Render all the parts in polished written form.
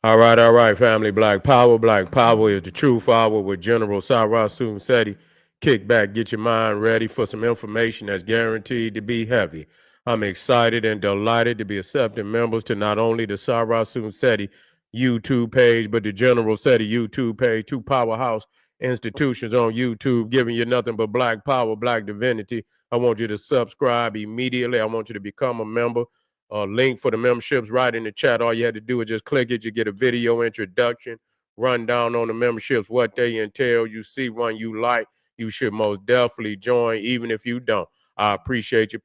All right, family. Black Power. Black Power is the true power with General Sarah Seti. Kick back, get your mind ready for some information that's guaranteed to be heavy. I'm excited and delighted to be accepting members to not only the Sarah Seti YouTube page, but the General Seti YouTube page, two powerhouse institutions on YouTube giving you nothing but black power, black divinity. I want you to subscribe immediately. I want you to become a member. Link for the memberships right in the chat. All you had to do is just click it. You get a video introduction, rundown on the memberships, what they entail. You see one you like, you should most definitely join, even if you don't. I appreciate your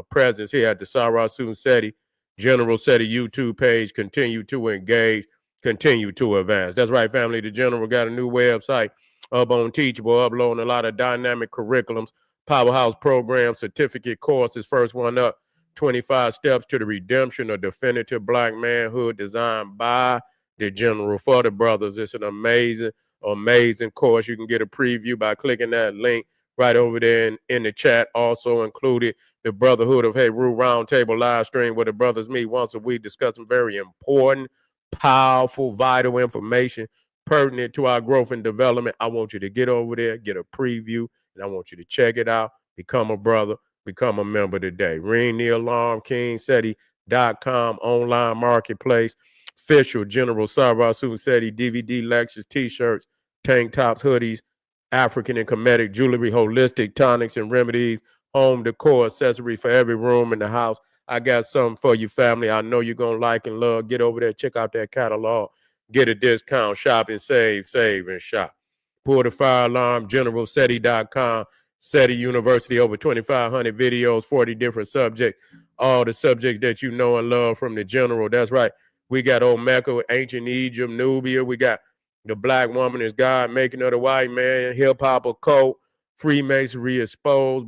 presence here at the Sarah Seti General Seti YouTube page. Continue to engage, continue to advance. That's right, family. The General got a new website up on Teachable, uploading a lot of dynamic curriculums, powerhouse programs, certificate courses. First one up, 25 Steps to the Redemption of Definitive Black Manhood, designed by the General for the brothers. It's an amazing course. You can get a preview by clicking that link right over there in the chat. Also included the Brotherhood of Heru Roundtable live stream where the brothers meet once a week, discussing very important, powerful, vital information pertinent to our growth and development. I want you to get over there, get a preview, and I want you to check it out. Become a brother. Become a member today. Ring the alarm, KingSeti.com, online marketplace, official General Sarah Seti DVD lectures, t-shirts, tank tops, hoodies, African and Kemetic jewelry, holistic tonics and remedies, home decor, accessories for every room in the house. I got something for you, family. I know you're going to like and love. Get over there, check out that catalog, get a discount, shop and save, and shop. Pull the fire alarm, GeneralSeti.com. Seti University, over 2,500 videos, 40 different subjects, all the subjects that you know and love from the General. That's right. We got old Mecca, ancient Egypt, Nubia. We got the black woman is God, making of the white man, hip hop, occult, Freemasonry exposed,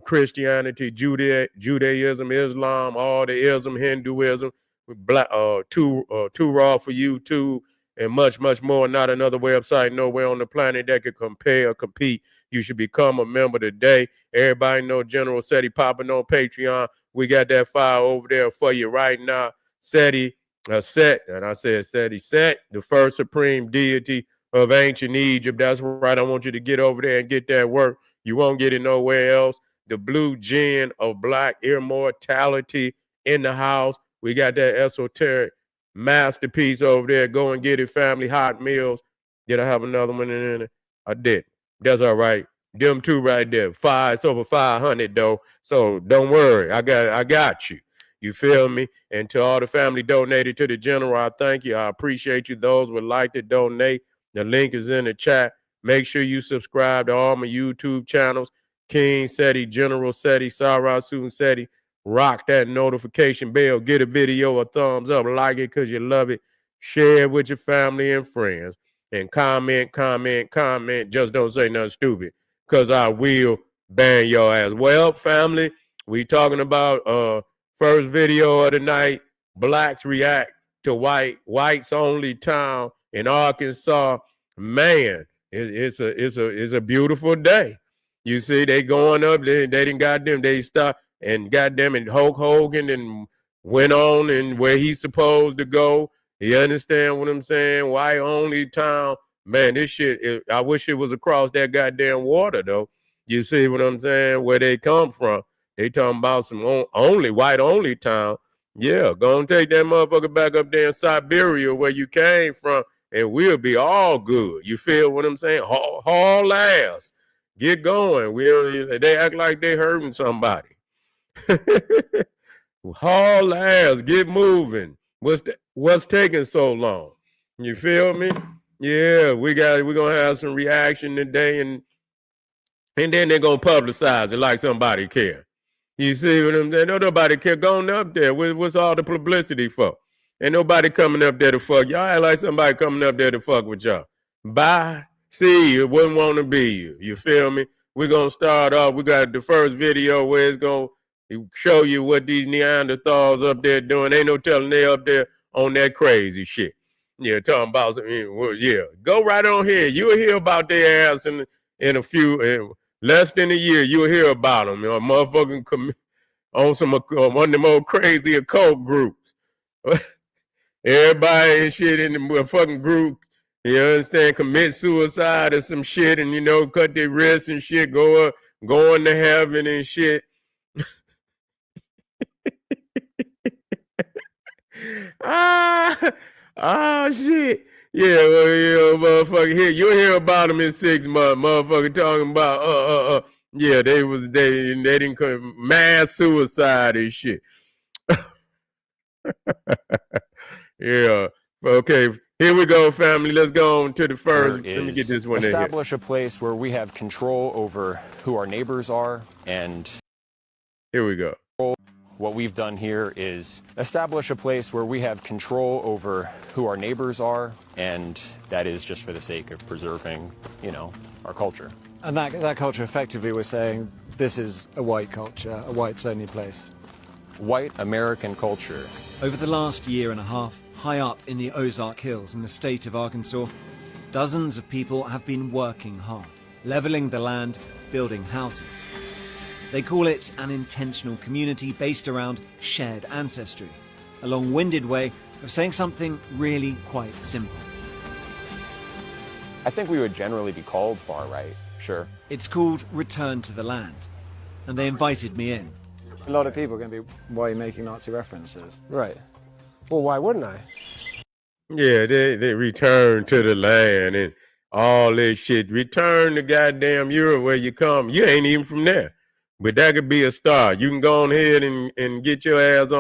Christianity, Judaism, Islam, all the ism, Hinduism, black, too raw for you too, and much more. Not another website nowhere on the planet that could compare or compete. You should become a member today. Everybody know General Seti popping on Patreon. We got that file over there for you right now. Seti, Set, and I said Seti, Set, the first supreme deity of ancient Egypt. That's right. I want you to get over there and get that work. You won't get it nowhere else. The blue gin of black immortality in the house. We got that esoteric masterpiece over there. Go and get it, family. Hot meals. Did I have another one in there? I did. That's all right. Them two right there. It's over 500 though. So don't worry. I got you. You feel me? And to all the family donated to the General, I thank you. I appreciate you. Those would like to donate. The link is in the chat. Make sure you subscribe to all my YouTube channels. King Seti, General Seti, Sarah Seti. Rock that notification bell. Get a video a thumbs up. Like it because you love it. Share it with your family and friends. And comment. Just don't say nothing stupid because I will ban your ass. Well, family, we talking about first video of the night. Blacks react to whites only town in Arkansas. Man, it's a beautiful day. You see, they going up. They didn't goddamn. They stopped and goddamn it. Hulk Hogan and went on and where he's supposed to go. You understand what I'm saying? White only town. Man, this shit, I wish it was across that goddamn water, though. You see what I'm saying? Where they come from. They talking about some white only town. Yeah, go and take that motherfucker back up there in Siberia where you came from, and we'll be all good. You feel what I'm saying? Haul ass. Get going. They act like they hurting somebody. Haul ass. Get moving. What's taking so long? You feel me? Yeah, we're gonna have some reaction today, and then they're gonna publicize it like somebody care. You see what I'm saying? Nobody care going up there. What's all the publicity for? Ain't nobody coming up there to fuck y'all. Act like somebody coming up there to fuck with y'all. Bye. See you. Wouldn't want to be you. You feel me? We're gonna start off. We got the first video where it's gonna show you what these Neanderthals up there doing. Ain't no telling they up there on that crazy shit. Yeah, talking about some, yeah. Go right on here. You'll hear about their ass in a few less than a year. You'll hear about them. You know, motherfucking on some one of the more crazy occult groups. everybody and shit in the fucking group, you understand, commit suicide or some shit, and cut their wrists and shit, going to heaven and shit. Shit. Yeah, well, motherfucker, you'll hear about them in 6 months, motherfucker, talking about, yeah, they didn't come, mass suicide and shit. Yeah. Okay. Here we go, family. Let's go on to the first. Let me get this one in here. Establish a place where we have control over who our neighbors are, and here we go. What we've done here is establish a place where we have control over who our neighbors are, and that is just for the sake of preserving, our culture. And that culture, effectively, we're saying this is a white culture, a whites-only place. White American culture. Over the last year and a half, high up in the Ozark Hills in the state of Arkansas, dozens of people have been working hard, leveling the land, building houses. They call it an intentional community based around shared ancestry, a long-winded way of saying something really quite simple. I think we would generally be called far right, sure. It's called Return to the Land, and they invited me in. A lot of people are going to be, why are you making Nazi references? Right. Well, why wouldn't I? Yeah, they return to the land and all this shit. Return to goddamn Europe where you come. You ain't even from there. But that could be a start. You can go on ahead and get your ass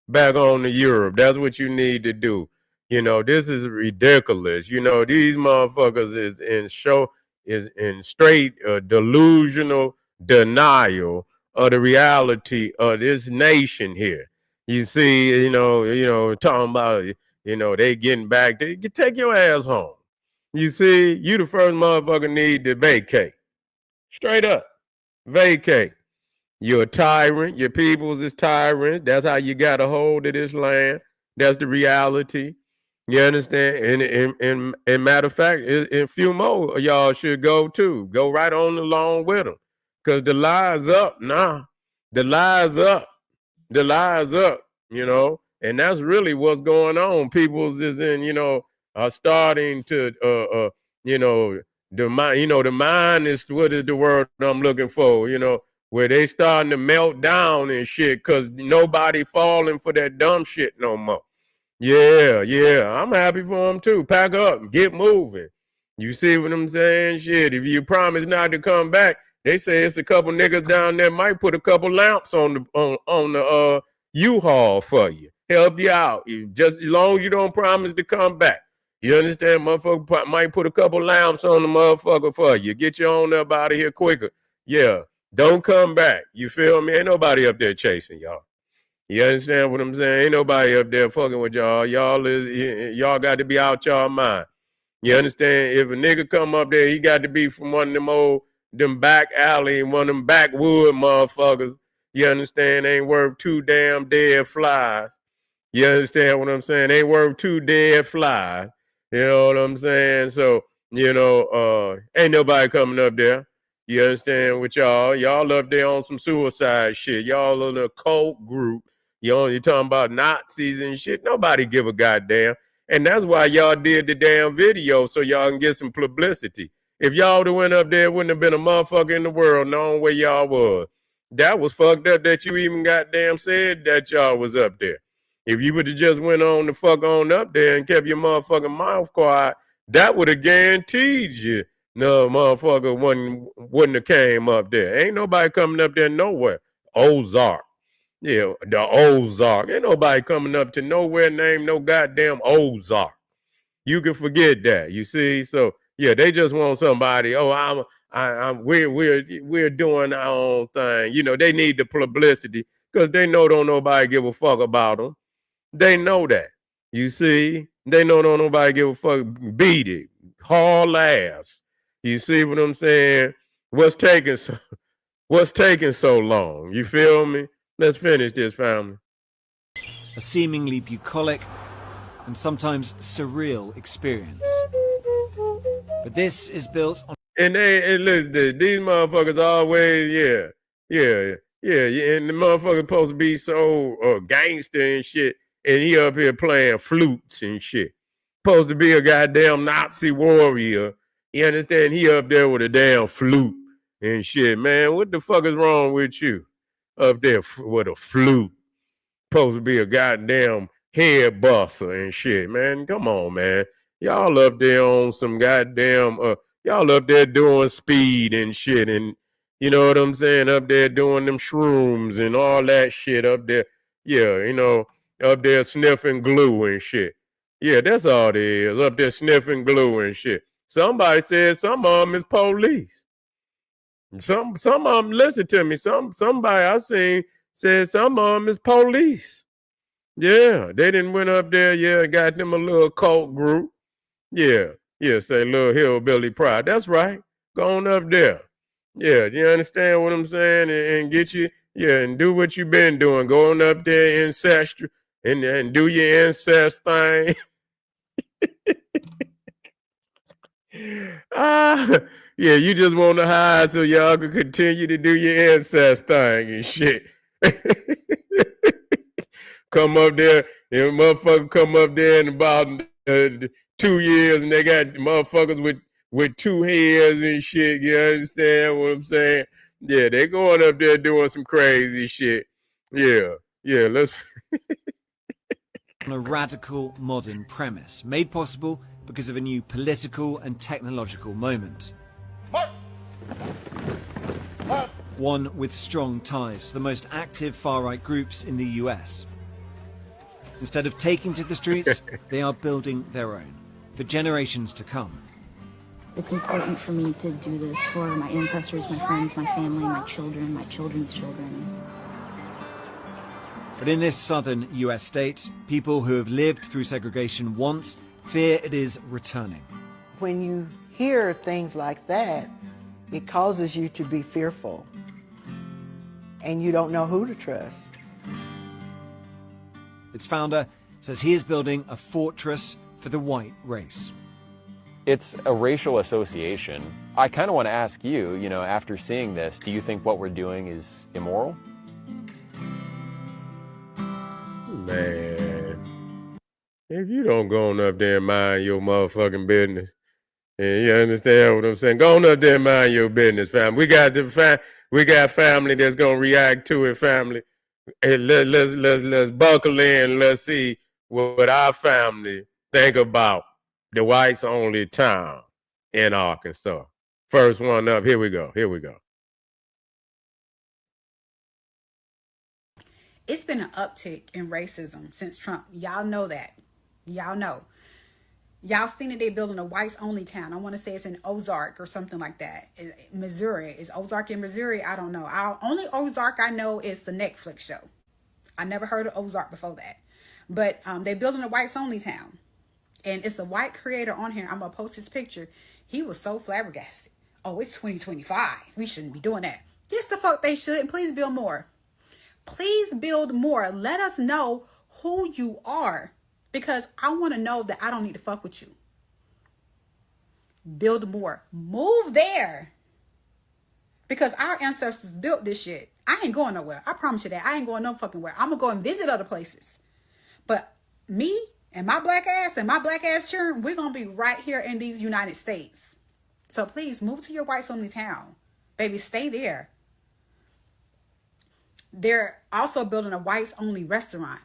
back on to Europe. That's what you need to do. This is ridiculous. These motherfuckers is in straight delusional denial of the reality of this nation here. You see, talking about, they getting back. Take your ass home. You see, you the first motherfucker need to vacate. Straight up. Vacate. You're a tyrant. Your peoples is tyrants. That's how you got a hold of this land. That's the reality. You understand? And matter of fact, a few more y'all should go too. Go right on along with them. Because the lie's up now. The lie's up. The lie's up, And that's really what's going on. People's is are starting to, the mind is, what is the word I'm looking for, where they starting to melt down and shit because nobody falling for that dumb shit no more. Yeah, I'm happy for them too. Pack up, get moving. You see what I'm saying? Shit, if you promise not to come back, they say it's a couple niggas down there might put a couple lamps on the U-Haul for you, help you out. Just as long as you don't promise to come back. You understand? Motherfucker might put a couple lamps on the motherfucker for you. Get your own up out of here quicker. Yeah, don't come back. You feel me? Ain't nobody up there chasing y'all. You understand what I'm saying? Ain't nobody up there fucking with y'all. Y'all got to be out y'all mind. You understand? If a nigga come up there, he got to be from one of them back alley, one of them backwood motherfuckers. You understand? Ain't worth 2 damn dead flies. You understand what I'm saying? Ain't worth 2 dead flies. You know what I'm saying? So, ain't nobody coming up there. You understand with y'all? Y'all up there on some suicide shit. Y'all in a cult group. You're talking about Nazis and shit. Nobody give a goddamn. And that's why y'all did the damn video, so y'all can get some publicity. If y'all would have went up there, it wouldn't have been a motherfucker in the world knowing where y'all was. That was fucked up that you even goddamn said that y'all was up there. If you would have just went on the fuck on up there and kept your motherfucking mouth quiet, that would have guaranteed you no motherfucker wouldn't have came up there. Ain't nobody coming up there nowhere. Ozark. Yeah, the Ozark. Ain't nobody coming up to nowhere named no goddamn Ozark. You can forget that. You see? So yeah, they just want somebody. Oh, we're doing our own thing. They need the publicity because they know don't nobody give a fuck about them. They know that. You see? They know don't nobody give a fuck. Beat it. Haul ass. You see what I'm saying? What's taking so long? You feel me? Let's finish this, family. A seemingly bucolic and sometimes surreal experience. But this is built on... And listen, these motherfuckers always, yeah. And the motherfucker supposed to be so gangster and shit. and he up here playing flutes and shit. Supposed to be a goddamn Nazi warrior. You understand? He up there with a damn flute and shit. Man, what the fuck is wrong with you? Up there with a flute. Supposed to be a goddamn head buster and shit, man. Come on, man. Y'all up there on some goddamn, y'all up there doing speed and shit, and you know what I'm saying? Up there doing them shrooms and all that shit up there. Yeah, you know, up there sniffing glue and shit. Yeah, that's all it is. Up there sniffing glue and shit. Somebody said some of them is police. Some of them, listen to me. Somebody I seen said some of them is police. Yeah, they didn't went up there. Yeah, got them a little cult group. Yeah, say little hillbilly pride. That's right. Go on up there. Yeah, you understand what I'm saying? And get you, yeah, and do what you've been doing. Go on up there, ancestral, and do your incest thing. Yeah, you just want to hide so y'all can continue to do your incest thing and shit. Come up there, and motherfucker come up there in about 2 years, and they got motherfuckers with 2 heads and shit. You understand what I'm saying? Yeah, they going up there doing some crazy shit. Yeah, let's. On a radical modern premise, made possible because of a new political and technological moment. One with strong ties to the most active far-right groups in the US. Instead of taking to the streets, they are building their own, for generations to come. It's important for me to do this for my ancestors, my friends, my family, my children, my children's children. But in this southern US state, people who have lived through segregation once fear it is returning. When you hear things like that, it causes you to be fearful, and you don't know who to trust. Its founder says he is building a fortress for the white race. It's a racial association. I kind of want to ask you, after seeing this, do you think what we're doing is immoral? Man, if you don't go on up there and mind your motherfucking business, and you understand what I'm saying, go on up there and mind your business, fam. We got family that's gonna react to it, family. Hey, let's buckle in. Let's see what our family think about the whites only town in Arkansas. First one up. Here we go. It's been an uptick in racism since Trump. Y'all know that. Y'all know. Y'all seen that they building a whites only town. I want to say it's in Ozark or something like that. Missouri. Is Ozark in Missouri? I don't know. Only Ozark I know is the Netflix show. I never heard of Ozark before that. But they building a whites only town. And it's a white creator on here. I'm going to post his picture. He was so flabbergasted. Oh, it's 2025. We shouldn't be doing that. Yes, the fuck they should. And please build more. Please build more. Let us know who you are. Because I want to know that I don't need to fuck with you. Build more. Move there. Because our ancestors built this shit. I ain't going nowhere. I promise you that. I ain't going no fucking where. I'm going to go and visit other places. But me and my black ass and my black ass children, we're going to be right here in these United States. So please move to your whites only town. Baby, stay there. They're also building a whites only restaurant.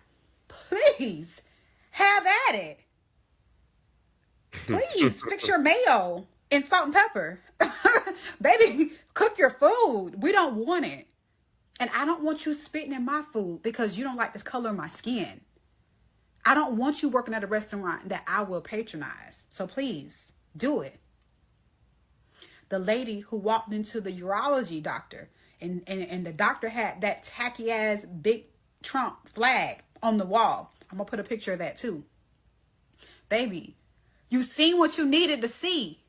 Please. Have at it. Please fix your mayo and salt and pepper. Baby, cook your food. We don't want it. And I don't want you spitting in my food because you don't like the color of my skin. I don't want you working at a restaurant that I will patronize. So please do it. The lady who walked into the urology doctor and the doctor had that tacky ass big Trump flag on the wall. I'm going to put a picture of that too. Baby, you seen what you needed to see.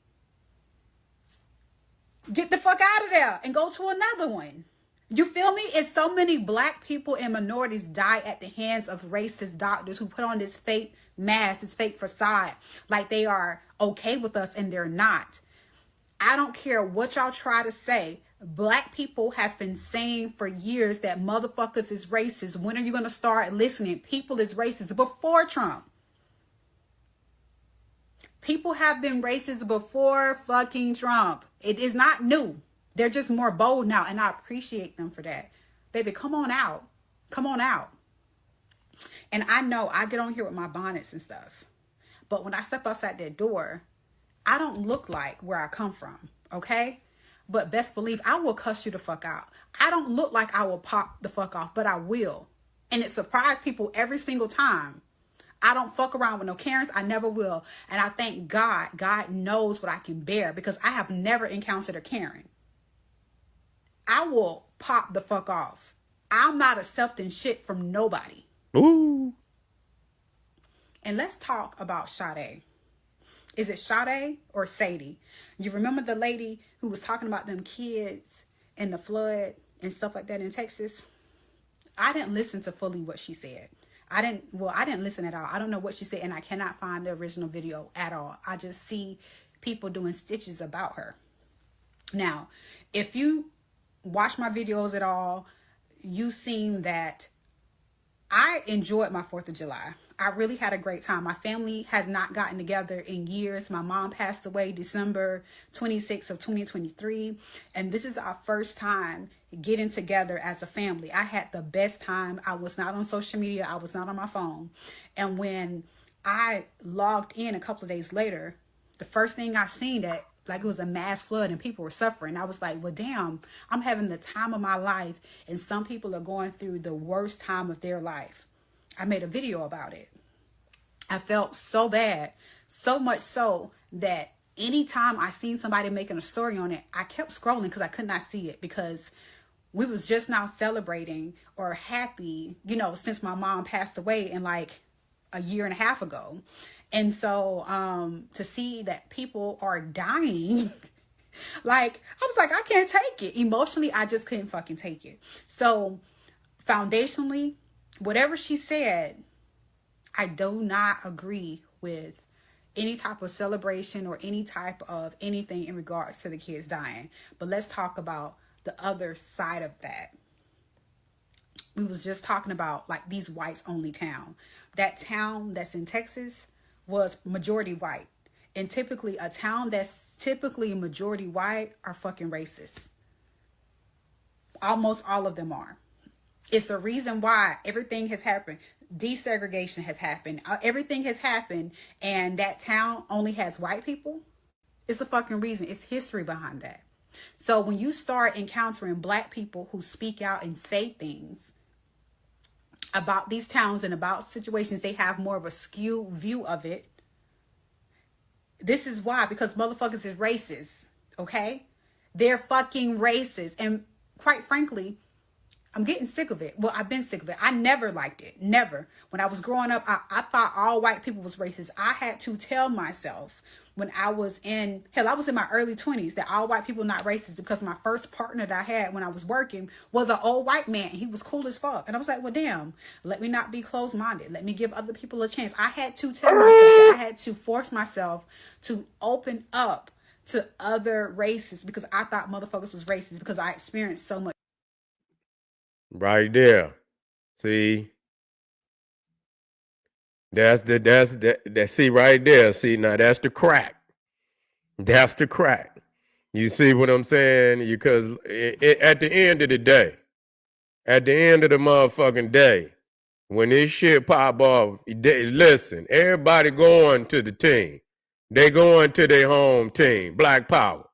Get the fuck out of there and go to another one. You feel me? It's so many black people and minorities die at the hands of racist doctors who put on this fake mask, this fake facade, like they are okay with us and they're not. I don't care what y'all try to say. Black people has been saying for years that motherfuckers is racist. When are you going to start listening? People is racist before Trump. People have been racist before fucking Trump. It is not new. They're just more bold now, and I appreciate them for that. Baby, come on out. Come on out. And I know I get on here with my bonnets and stuff, but when I step outside that door, I don't look like where I come from, okay? But best believe I will cuss you the fuck out. I don't look like I will pop the fuck off, but I will. And it surprised people every single time. I don't fuck around with no Karens. I never will. And I thank God. God knows what I can bear because I have never encountered a Karen. I will pop the fuck off. I'm not accepting shit from nobody. Ooh. And let's talk about Sade. Is it Sade or Sadie? You remember the lady who was talking about them kids and the flood and stuff like that in Texas? I didn't listen to fully what she said. I didn't listen at all. I don't know what she said, and I cannot find the original video at all. I just see people doing stitches about her. Now, if you watch my videos at all, you've seen that I enjoyed my 4th of July. I really had a great time. My family has not gotten together in years. My mom passed away December 26th of 2023. And this is our first time getting together as a family. I had the best time. I was not on social media. I was not on my phone. And when I logged in a couple of days later, the first thing I seen that like it was a mass flood and people were suffering. I was like, well, damn, I'm having the time of my life. And some people are going through the worst time of their life. I made a video about it. I felt so bad, so much so that anytime I seen somebody making a story on it, I kept scrolling because I could not see it because we was just now celebrating or happy, you know, since my mom passed away in like a year and a half ago. And so to see that people are dying, like, I was like, I can't take it. Emotionally, I just couldn't fucking take it. So foundationally, whatever she said, I do not agree with any type of celebration or any type of anything in regards to the kids dying. But let's talk about the other side of that. We was just talking about like these whites only town. That town that's in Texas was majority white. And typically a town that's typically majority white are fucking racist. Almost all of them are. It's the reason why everything has happened. Desegregation has happened. Everything has happened. And that town only has white people. It's a fucking reason. It's history behind that. So when you start encountering black people who speak out and say things about these towns and about situations, they have more of a skewed view of it. This is why, because motherfuckers is racist, okay? They're fucking racist. And quite frankly, I'm getting sick of it. Well, I've been sick of it. I never liked it. Never. When I was growing up, I thought all white people was racist. I had to tell myself when I was in my early 20s that all white people not racist because my first partner that I had when I was working was an old white man. He was cool as fuck. And I was like, well, damn, let me not be closed-minded. Let me give other people a chance. I had to tell myself that. I had to force myself to open up to other races because I thought motherfuckers was racist because I experienced so much. Right there. See? See right there. See, now that's the crack. That's the crack. You see what I'm saying? Because at the end of the day, at the end of the motherfucking day, when this shit pop off, listen, everybody going to the team. They going to their home team, Black Power.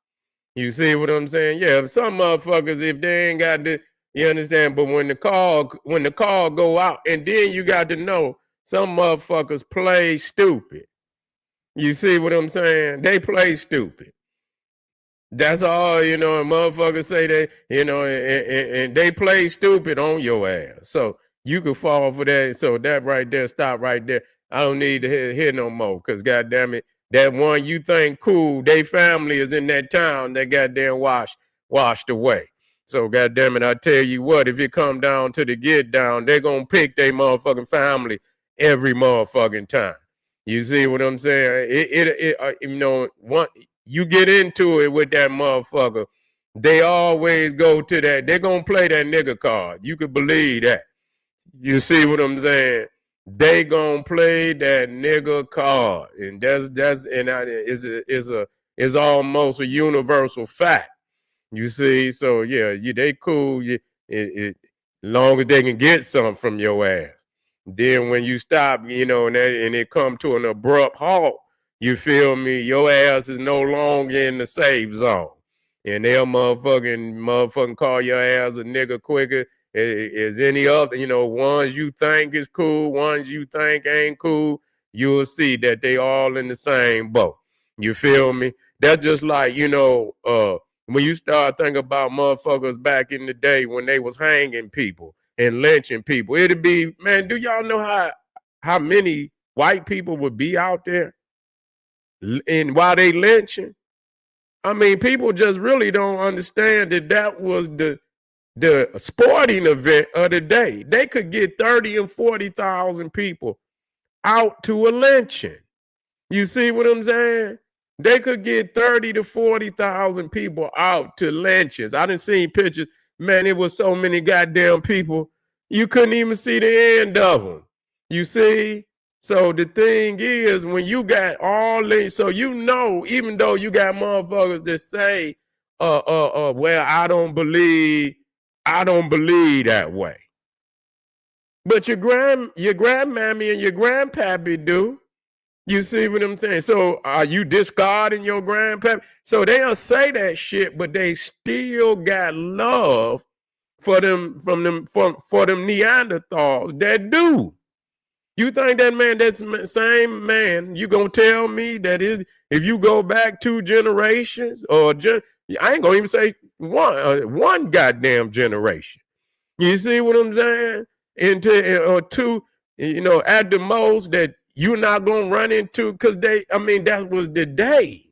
You see what I'm saying? Yeah, some motherfuckers, if they ain't got the, you understand? But when the call go out, and then you got to know, some motherfuckers play stupid. You see what I'm saying? They play stupid. That's all, you know, and motherfuckers say they, you know, and they play stupid on your ass. So you can fall for that. So that right there, stop right there. I don't need to hear no more because, goddamn it, that one you think cool, they family is in that town that goddamn washed away. So, goddamn it, I tell you what, if it come down to the get down, they're going to pick their motherfucking family every motherfucking time. You see what I'm saying? You know, you get into it with that motherfucker, they always go to that. They're going to play that nigga card. You could believe that. You see what I'm saying? They gonna play that nigga card, and is almost a universal fact. You see, so yeah, they cool. Long as they can get something from your ass. Then when you stop, and it come to an abrupt halt, you feel me? Your ass is no longer in the safe zone, and they'll motherfucking call your ass a nigga quicker as any other. Ones you think is cool, ones you think ain't cool. You'll see that they all in the same boat. You feel me? That's just like when you start thinking about motherfuckers back in the day when they was hanging people and lynching people, it'd be, man, do y'all know how many white people would be out there and while they lynching? I mean, people just really don't understand that was the sporting event of the day. They could get 30 and 40,000 people out to a lynching. You see what I'm saying? They could get 30 to 40,000 people out to lynchings. I done seen pictures. Man, it was so many goddamn people. You couldn't even see the end of them. You see? So the thing is, when you got all these, so even though you got motherfuckers that say, well, I don't believe that way. But your grandmammy and your grandpappy do. You see what I'm saying? So are you discarding your grandpappy? So they'll say that shit, but they still got love for them for them Neanderthals that do. You think that same man, you gonna tell me that if you go back 2 generations I ain't gonna even say one goddamn generation. You see what I'm saying? Or 2, at the most that you're not gonna run into, because that was the day.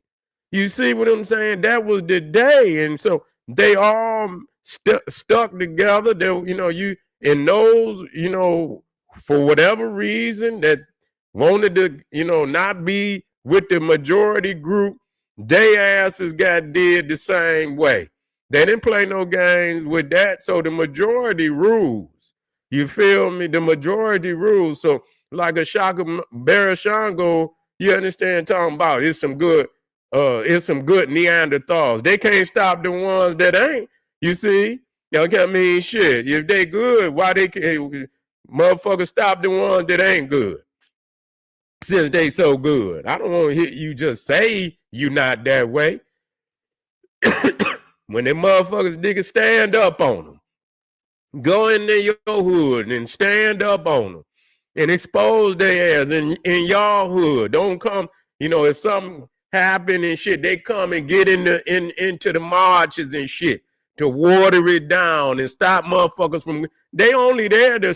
You see what I'm saying? That was the day, and so they all stuck together. For whatever reason that wanted to, not be with the majority group, they asses got did the same way. They didn't play no games with that. So the majority rules. You feel me? The majority rules. So like a Shaka Barashango, you understand talking about it's some good Neanderthals. They can't stop the ones that ain't. You see? Shit. If they good, why they can't motherfuckers stop the ones that ain't good? Since they so good. I don't want to hear you just say you not that way. When them motherfuckers niggas stand up on them. Go into your hood and stand up on them and expose their ass in y'all hood. Don't come, if something happen and shit, they come and get into the marches and shit to water it down and stop motherfuckers from. They only there to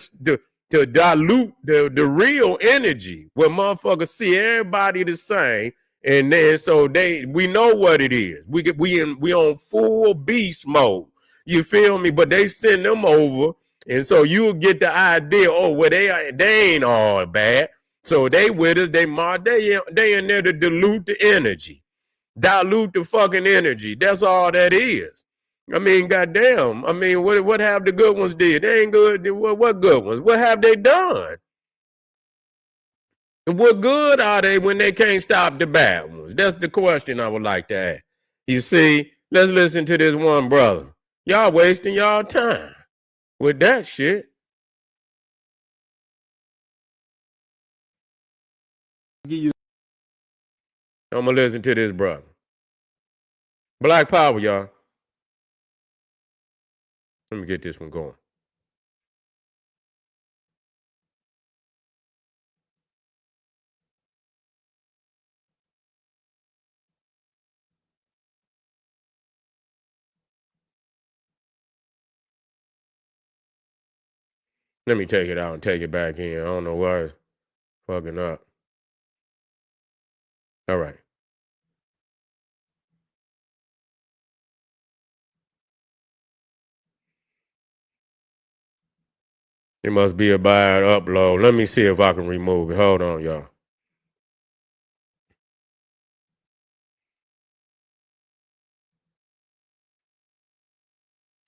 dilute the real energy where motherfuckers see everybody the same, and then so we know what it is. We on full beast mode. You feel me? But they send them over, and so you'll get the idea. Oh, well, they ain't all bad. So they with us. They in there to dilute the energy, dilute the fucking energy. That's all that is. Goddamn. What have the good ones did? They ain't good. What good ones? What have they done? And what good are they when they can't stop the bad ones? That's the question I would like to ask. You see, let's listen to this one brother. Y'all wasting y'all time with that shit. I'm gonna listen to this brother. Black Power, y'all. Let me get this one going. Let me take it out and take it back in. I don't know why it's fucking up. All right. It must be a bad upload. Let me see if I can remove it. Hold on, y'all.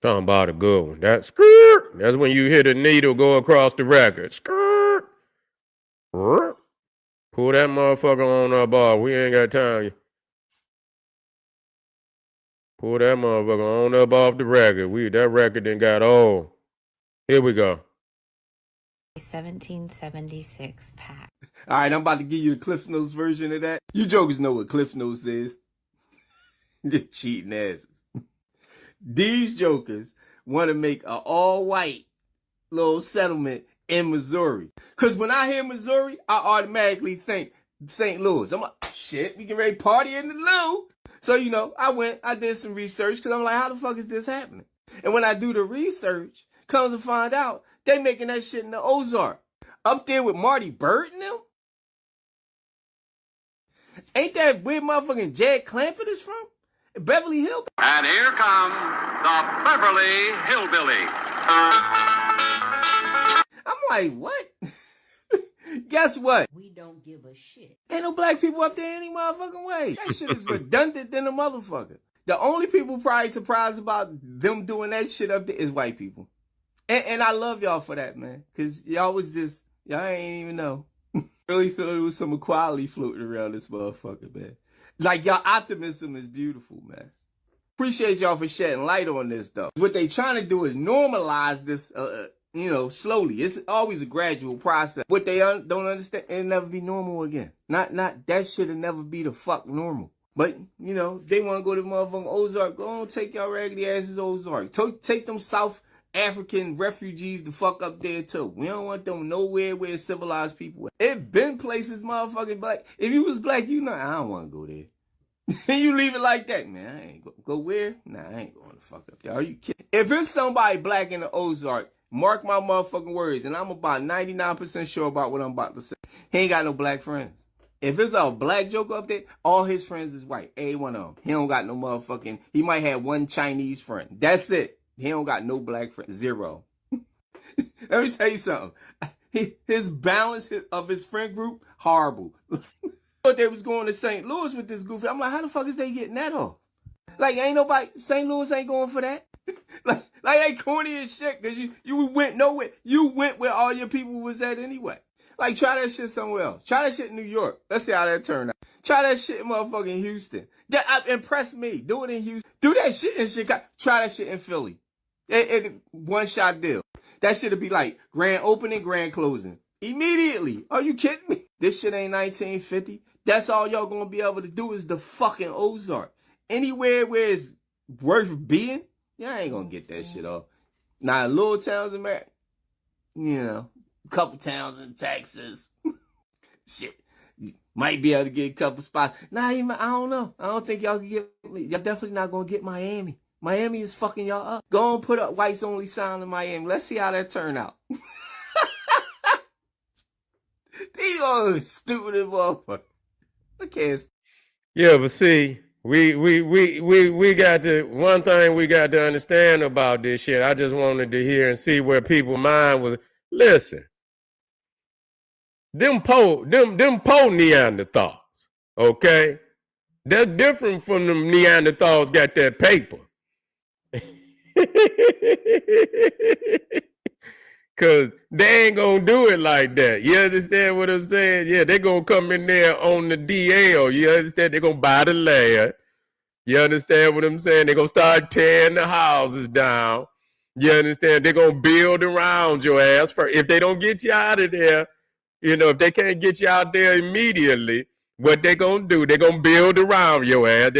Talking about a good one. That skirt. That's when you hear the needle go across the record. Skirt. Pull that motherfucker on up, bar. We ain't got time. Pull that motherfucker on up off the record. That record done got old. Here we go. 1776 pack. All right, I'm about to give you the Cliff Notes version of that. You jokers know what Cliff Notes is. The cheating asses. These jokers want to make an all-white little settlement in Missouri. Because when I hear Missouri, I automatically think St. Louis. I'm like, shit, we can ready party in the Lou. So, you know, I did some research because I'm like, how the fuck is this happening? And when I do the research, come to find out, they making that shit in the Ozark. Up there with Marty Bird and them. Ain't that where motherfucking Jed Clampett is from? Beverly Hills. And here come the Beverly Hillbillies. I'm like, what? Guess what? We don't give a shit. Ain't no black people up there any motherfucking way. That shit is redundant than a motherfucker. The only people probably surprised about them doing that shit up there is white people. And I love y'all for that, man. Because y'all was just, y'all ain't even know. Really thought there was some equality floating around this motherfucker, man. Like, y'all optimism is beautiful, man. Appreciate y'all for shedding light on this, though. What they trying to do is normalize this, you know, slowly. It's always a gradual process. What they don't understand, it'll never be normal again. Not that shit'll never be the fuck normal. But, you know, they want to go to motherfucking Ozark. Go on, take y'all raggedy asses Ozark. Take them South African refugees the fuck up there, too. We don't want them nowhere where civilized people. It been places motherfucking black. If you was black, you know, I don't want to go there. You leave it like that, man. I ain't go where? Nah, I ain't going to fuck up there. Are you kidding? If it's somebody black in the Ozark, mark my motherfucking words, and I'm about 99% sure about what I'm about to say. He ain't got no black friends. If it's a black joke up there, all his friends is white. Every one of them. He don't got no motherfucking, he might have one Chinese friend. That's it. He don't got no black friends. Zero. Let me tell you something. His balance of his friend group, horrible. But they was going to St. Louis with this goofy. I'm like, how the fuck is they getting that off? Like, ain't nobody, St. Louis ain't going for that. like they corny as shit, because you went nowhere. You went where all your people was at anyway. Like, try that shit somewhere else. Try that shit in New York. Let's see how that turned out. Try that shit in motherfucking Houston. Impress me. Do it in Houston. Do that shit in Chicago. Try that shit in Philly. One shot deal. That shit'll be like grand opening, grand closing. Immediately. Are you kidding me? This shit ain't 1950. That's all y'all gonna be able to do is the fucking Ozark. Anywhere where it's worth being, y'all ain't gonna get that shit off. Now, little towns in America, you know, a couple towns in Texas. Shit. Might be able to get a couple spots. Not even, I don't know. I don't think y'all can get me. Y'all definitely not gonna get Miami. Miami is fucking y'all up. Go and put up whites only sign in Miami. Let's see how that turn out. These are stupid motherfuckers. I can't. Yeah, but see, we got to, one thing we got to understand about this shit. I just wanted to hear and see where people's mind was. Listen, them po Neanderthals, okay? That's different from them Neanderthals got that paper. Cause they ain't gonna do it like that. You understand what I'm saying? Yeah, they gonna come in there on the DL. You understand? They gonna buy the land. You understand what I'm saying? They gonna start tearing the houses down. You understand? They gonna build around your ass. If they don't get you out of there, you know, if they can't get you out there immediately, what they gonna do? They gonna build around your ass.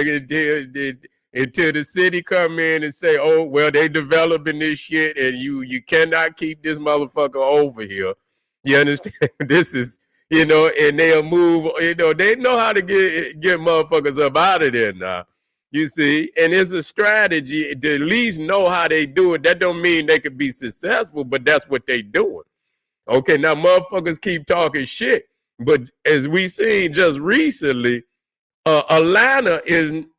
Until the city come in and say, oh, well, they developing this shit and you cannot keep this motherfucker over here. You understand? This is, you know, and they'll move, you know, they know how to get motherfuckers up out of there now. You see? And it's a strategy to at least know how they do it. That don't mean they could be successful, but that's what they doing. Okay, now motherfuckers keep talking shit. But as we seen just recently, Atlanta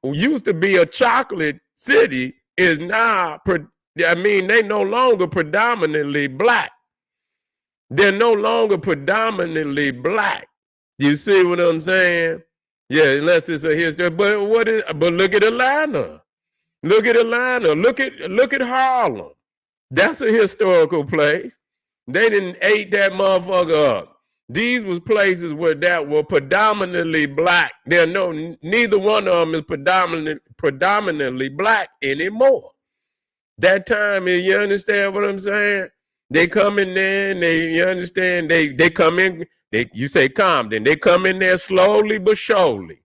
used to be a chocolate city, is now, they no longer predominantly black. They're no longer predominantly black. You see what I'm saying? Yeah, unless it's a history. But look at Atlanta. Look at Atlanta. Look at Harlem. That's a historical place. They didn't ate that motherfucker up. These was places that were predominantly black. Neither one of them is predominantly black anymore. That time, you understand what I'm saying? They come in there and you understand, they come in, you say Compton, they come in there slowly but surely.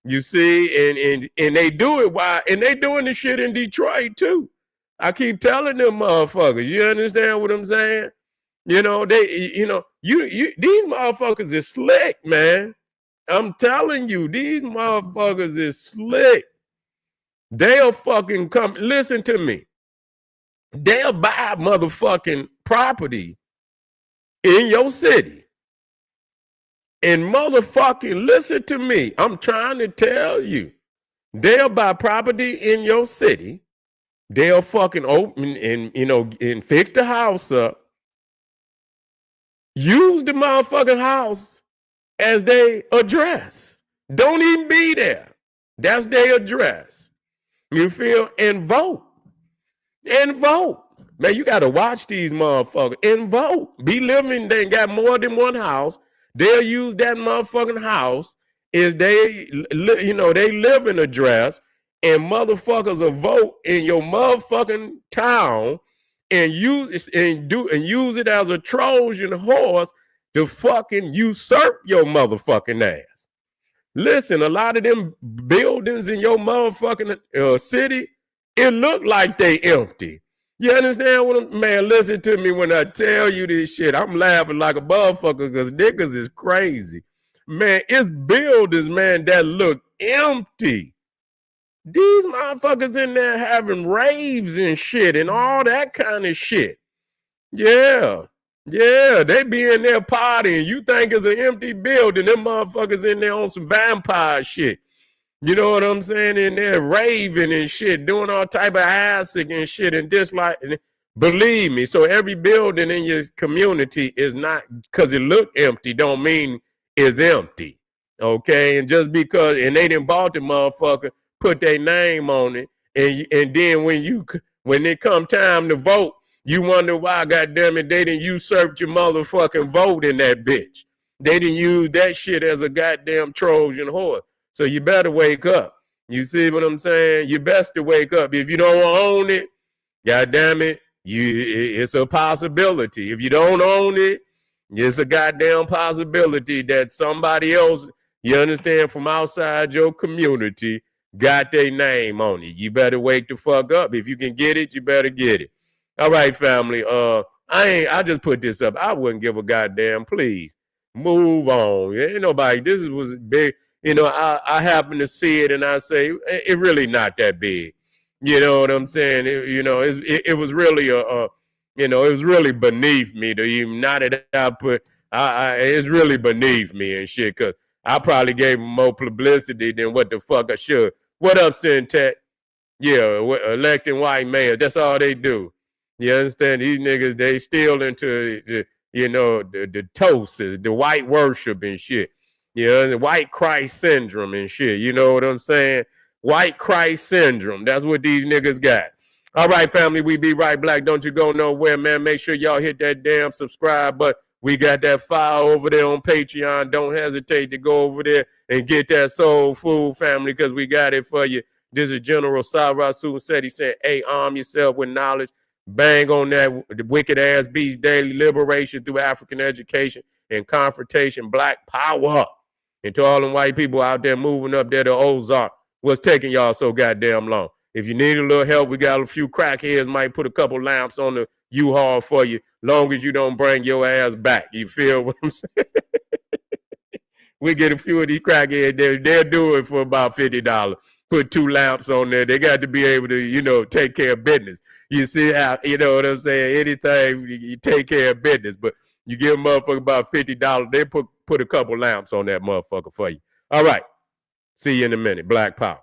You see, and they do it and they doing the shit in Detroit too. I keep telling them motherfuckers, you understand what I'm saying? You know, these motherfuckers is slick, man. I'm telling you, these motherfuckers is slick. They'll fucking come, listen to me. They'll buy motherfucking property in your city. And motherfucking, listen to me. I'm trying to tell you. They'll buy property in your city. They'll fucking open and fix the house up. Use the motherfucking house as their address. Don't even be there. That's their address. You feel? And vote. And vote. Man, you got to watch these motherfuckers and vote. Be living, they got more than one house. They'll use that motherfucking house as they living address, and motherfuckers will vote in your motherfucking town and use it as a Trojan horse to fucking usurp your motherfucking ass. Listen, a lot of them buildings in your motherfucking city, it look like they empty. You understand what man, listen to me when I tell you this shit. I'm laughing like a motherfucker because niggas is crazy. Man, it's buildings, man, that look empty. These motherfuckers in there having raves and shit and all that kind of shit. Yeah. Yeah, they be in there partying. You think it's an empty building. Them motherfuckers in there on some vampire shit. You know what I'm saying? In there raving and shit, doing all type of acid and shit and dislike. Believe me, so every building in your community is not, because it look empty, don't mean it's empty. Okay? And just because, and they didn't bought the motherfucker, put their name on it, and then when it come time to vote, you wonder why, goddammit, they didn't usurp your motherfucking vote in that bitch. They didn't use that shit as a goddamn Trojan horse. So you better wake up. You see what I'm saying? You best to wake up. If you don't own it, goddammit, it's a possibility. If you don't own it, it's a goddamn possibility that somebody else, you understand, from outside your community got their name on it. You better wake the fuck up. If you can get it, you better get it. All right, family. I just put this up. I wouldn't give a goddamn. Please move on. Ain't nobody. This was big. You know, I happen to see it and I say it really not that big. You know what I'm saying? It was really it was really beneath me to even, not that I put. It's really beneath me and shit, because I probably gave him more publicity than what the fuck I should. What up, Syntax? Yeah, electing white mayors. That's all they do. You understand? These niggas, they still into the toasts, the white worship and shit. The white Christ syndrome and shit. You know what I'm saying? White Christ syndrome. That's what these niggas got. All right, family, we be right black. Don't you go nowhere, man. Make sure y'all hit that damn subscribe button. We got that file over there on Patreon. Don't hesitate to go over there and get that soul food, family, because we got it for you. This is General Cyrus said. He said, hey, arm yourself with knowledge. Bang on that wicked ass beast daily. Liberation through African education and confrontation. Black power. And to all them white people out there moving up there to Ozark, what's taking y'all so goddamn long? If you need a little help, we got a few crackheads might put a couple lamps on the U-Haul for you, long as you don't bring your ass back. You feel what I'm saying? We get a few of these crackheads, they'll do it for about $50. Put 2 lamps on there. They got to be able to, take care of business. You see how, you know what I'm saying? Anything, you take care of business. But you give a motherfucker about $50, they put a couple lamps on that motherfucker for you. All right. See you in a minute. Black Power.